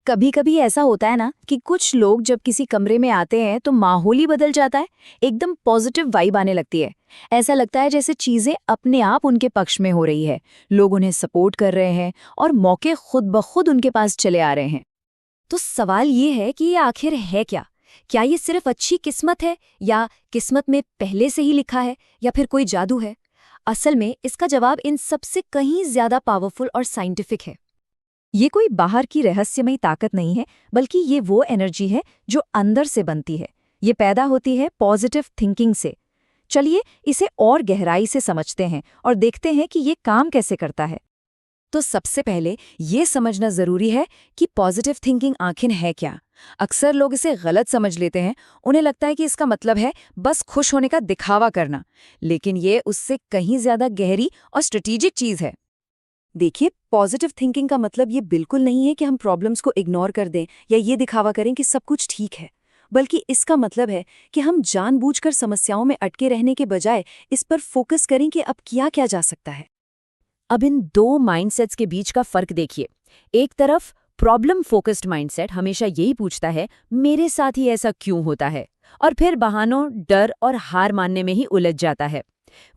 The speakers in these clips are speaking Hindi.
कभी कभी ऐसा होता है ना कि कुछ लोग जब किसी कमरे में आते हैं तो माहौल ही बदल जाता है। एकदम पॉजिटिव वाइब आने लगती है। ऐसा लगता है जैसे चीजें अपने आप उनके पक्ष में हो रही है। लोग उन्हें सपोर्ट कर रहे हैं और मौके खुद ब खुद उनके पास चले आ रहे हैं। तो सवाल ये है कि ये आखिर है क्या ये सिर्फ अच्छी किस्मत है, या किस्मत में पहले से ही लिखा है, या फिर कोई जादू है? असल में इसका जवाब इन सबसे कहीं ज्यादा पावरफुल और साइंटिफिक है। ये कोई बाहर की रहस्यमयी ताकत नहीं है, बल्कि ये वो एनर्जी है जो अंदर से बनती है। ये पैदा होती है पॉजिटिव थिंकिंग से। चलिए इसे और गहराई से समझते हैं और देखते हैं कि ये काम कैसे करता है। तो सबसे पहले ये समझना जरूरी है कि पॉजिटिव थिंकिंग आखिर है क्या। अक्सर लोग इसे गलत समझ लेते हैं। उन्हें लगता है कि इसका मतलब है बस खुश होने का दिखावा करना, लेकिन ये उससे कहीं ज्यादा गहरी और स्ट्रेटेजिक चीज है। देखिए, पॉजिटिव थिंकिंग का मतलब ये बिल्कुल नहीं है कि हम प्रॉब्लम्स को इग्नोर कर दें या ये दिखावा करें कि सब कुछ ठीक है, बल्कि इसका मतलब है कि हम जानबूझकर समस्याओं में अटके रहने के बजाय इस पर फोकस करें कि अब किया क्या जा सकता है। अब इन दो माइंडसेट्स के बीच का फर्क देखिए। एक तरफ प्रॉब्लम फोकस्ड माइंडसेट हमेशा यही पूछता है, मेरे साथ ही ऐसा क्यों होता है, और फिर बहानों, डर और हार मानने में ही उलझ जाता है।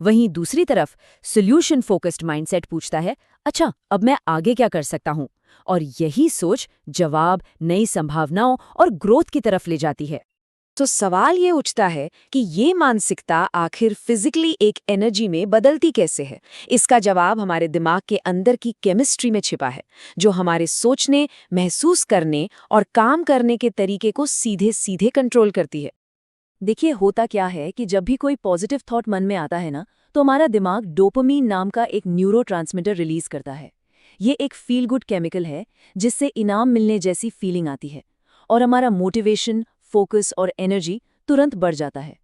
वहीं दूसरी तरफ सॉल्यूशन फोकस्ड माइंडसेट पूछता है, अच्छा अब मैं आगे क्या कर सकता हूं, और यही सोच जवाब, नई संभावनाओं और ग्रोथ की तरफ ले जाती है। तो सवाल ये उठता है कि ये मानसिकता आखिर फिजिकली एक एनर्जी में बदलती कैसे है। इसका जवाब हमारे दिमाग के अंदर की केमिस्ट्री में छिपा है, जो हमारे सोचने, महसूस करने और काम करने के तरीके को सीधे सीधे कंट्रोल करती है। देखिए, होता क्या है कि जब भी कोई पॉजिटिव थॉट मन में आता है ना, तो हमारा दिमाग डोपामीन नाम का एक न्यूरोट्रांसमीटर रिलीज करता है। ये एक फील गुड केमिकल है जिससे इनाम मिलने जैसी फीलिंग आती है, और हमारा मोटिवेशन, फोकस और एनर्जी तुरंत बढ़ जाता है।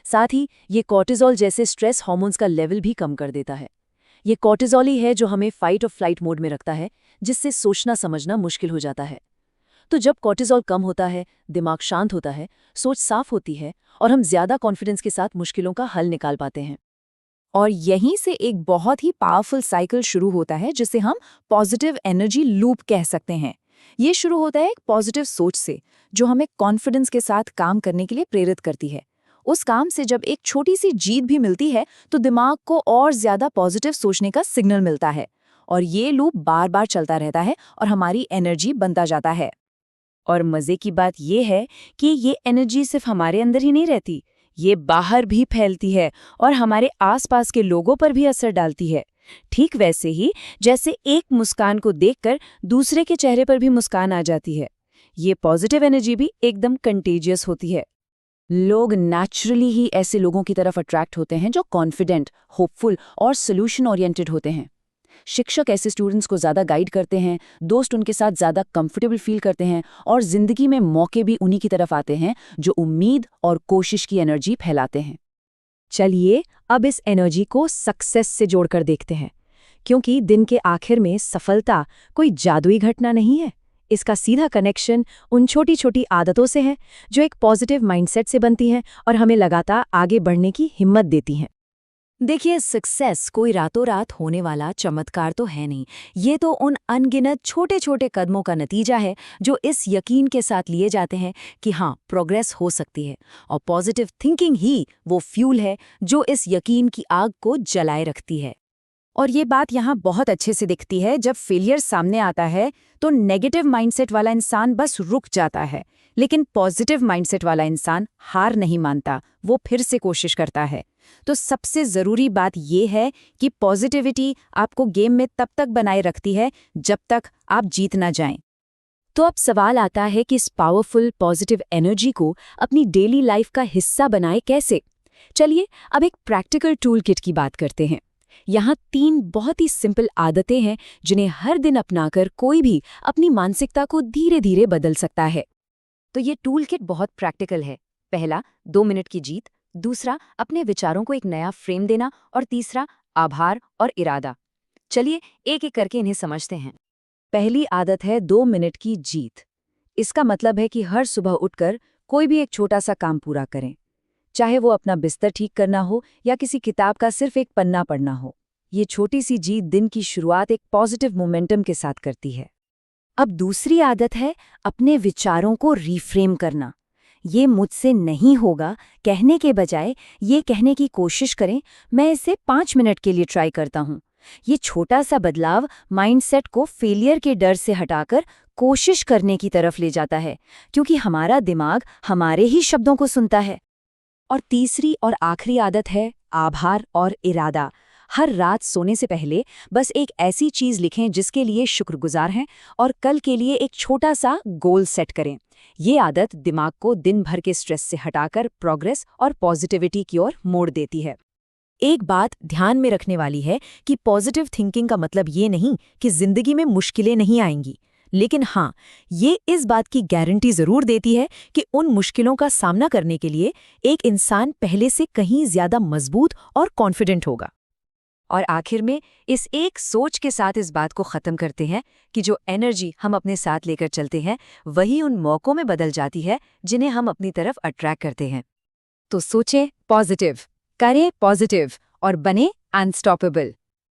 साथ ही ये कॉर्टिसोल जैसे स्ट्रेस हार्मोन्स का लेवल भी कम कर देता है। ये कॉर्टिसोल ही है जो हमें फाइट और फ्लाइट मोड में रखता है, जिससे सोचना समझना मुश्किल हो जाता है। तो जब कॉर्टिसोल कम होता है, दिमाग शांत होता है, सोच साफ होती है और हम ज्यादा कॉन्फिडेंस के साथ मुश्किलों का हल निकाल पाते हैं। और यहीं से एक बहुत ही पावरफुल साइकिल शुरू होता है, जिसे हम पॉजिटिव एनर्जी लूप कह सकते हैं। ये शुरू होता है एक पॉजिटिव सोच से, जो हमें कॉन्फिडेंस के साथ काम करने के लिए प्रेरित करती है। उस काम से जब एक छोटी सी जीत भी मिलती है, तो दिमाग को और ज्यादा पॉजिटिव सोचने का सिग्नल मिलता है, और ये लूप बार बार चलता रहता है और हमारी एनर्जी बनता जाता है। और मजे की बात यह है कि ये एनर्जी सिर्फ हमारे अंदर ही नहीं रहती, ये बाहर भी फैलती है और हमारे आसपास के लोगों पर भी असर डालती है। ठीक वैसे ही जैसे एक मुस्कान को देखकर दूसरे के चेहरे पर भी मुस्कान आ जाती है। ये पॉजिटिव एनर्जी भी एकदम कंटेजियस होती है। लोग नेचुरली ही ऐसे लोगों की तरफ अट्रैक्ट होते हैं जो कॉन्फिडेंट, होपफुल और सोल्यूशन ओरिएंटेड होते हैं। शिक्षक ऐसे स्टूडेंट्स को ज़्यादा गाइड करते हैं, दोस्त उनके साथ ज़्यादा कंफर्टेबल फील करते हैं, और ज़िंदगी में मौके भी उन्हीं की तरफ आते हैं जो उम्मीद और कोशिश की एनर्जी फैलाते हैं। चलिए अब इस एनर्जी को सक्सेस से जोड़कर देखते हैं, क्योंकि दिन के आखिर में सफलता कोई जादुई घटना नहीं है। इसका सीधा कनेक्शन उन छोटी छोटी आदतों से है जो एक पॉजिटिव माइंडसेट से बनती हैं और हमें लगातार आगे बढ़ने की हिम्मत देती हैं। देखिए, सक्सेस कोई रातों रात होने वाला चमत्कार तो है नहीं। ये तो उन अनगिनत छोटे छोटे कदमों का नतीजा है जो इस यकीन के साथ लिए जाते हैं कि हाँ, प्रोग्रेस हो सकती है। और पॉजिटिव थिंकिंग ही वो फ्यूल है जो इस यकीन की आग को जलाए रखती है। और ये बात यहाँ बहुत अच्छे से दिखती है जब फेलियर सामने आता है, तो नेगेटिव माइंडसेट वाला इंसान बस रुक जाता है, लेकिन पॉजिटिव माइंडसेट वाला इंसान हार नहीं मानता, वो फिर से कोशिश करता है। तो सबसे ज़रूरी बात ये है कि पॉजिटिविटी आपको गेम में तब तक बनाए रखती है जब तक आप जीत ना जाएं। तो अब सवाल आता है कि इस पावरफुल पॉजिटिव एनर्जी को अपनी डेली लाइफ का हिस्सा बनाए कैसे। चलिए अब एक प्रैक्टिकल टूल किट की बात करते हैं। यहाँ 3 बहुत ही सिंपल आदतें हैं जिन्हें हर दिन अपनाकर कोई भी अपनी मानसिकता को धीरे धीरे बदल सकता है। तो ये टूल किट बहुत प्रैक्टिकल है। पहला, 2 मिनट की जीत। दूसरा, अपने विचारों को एक नया फ्रेम देना। और तीसरा, आभार और इरादा। चलिए एक एक करके इन्हें समझते हैं। पहली आदत है 2 मिनट की जीत। इसका मतलब है कि हर सुबह उठकर कोई भी एक छोटा सा काम पूरा करें, चाहे वो अपना बिस्तर ठीक करना हो या किसी किताब का सिर्फ एक पन्ना पढ़ना हो। ये छोटी सी जीत दिन की शुरुआत एक पॉजिटिव मोमेंटम के साथ करती है। अब दूसरी आदत है अपने विचारों को रीफ्रेम करना। ये मुझसे नहीं होगा कहने के बजाय ये कहने की कोशिश करें, मैं इसे 5 मिनट के लिए ट्राई करता हूँ। ये छोटा सा बदलाव माइंडसेट को फेलियर के डर से हटाकर कोशिश करने की तरफ ले जाता है, क्योंकि हमारा दिमाग हमारे ही शब्दों को सुनता है। और तीसरी और आखिरी आदत है आभार और इरादा। हर रात सोने से पहले बस एक ऐसी चीज लिखें जिसके लिए शुक्रगुजार हैं और कल के लिए एक छोटा सा गोल सेट करें। ये आदत दिमाग को दिन भर के स्ट्रेस से हटाकर प्रोग्रेस और पॉजिटिविटी की ओर मोड़ देती है। एक बात ध्यान में रखने वाली है कि पॉजिटिव थिंकिंग का मतलब ये नहीं कि जिंदगी में मुश्किलें नहीं आएंगी, लेकिन हाँ, ये इस बात की गारंटी जरूर देती है कि उन मुश्किलों का सामना करने के लिए एक इंसान पहले से कहीं ज्यादा मजबूत और कॉन्फिडेंट होगा। और आखिर में इस एक सोच के साथ इस बात को ख़त्म करते हैं कि जो एनर्जी हम अपने साथ लेकर चलते हैं वही उन मौक़ों में बदल जाती है जिन्हें हम अपनी तरफ अट्रैक्ट करते हैं। तो सोचें पॉजिटिव, करें पॉजिटिव और बने अनस्टॉपेबल।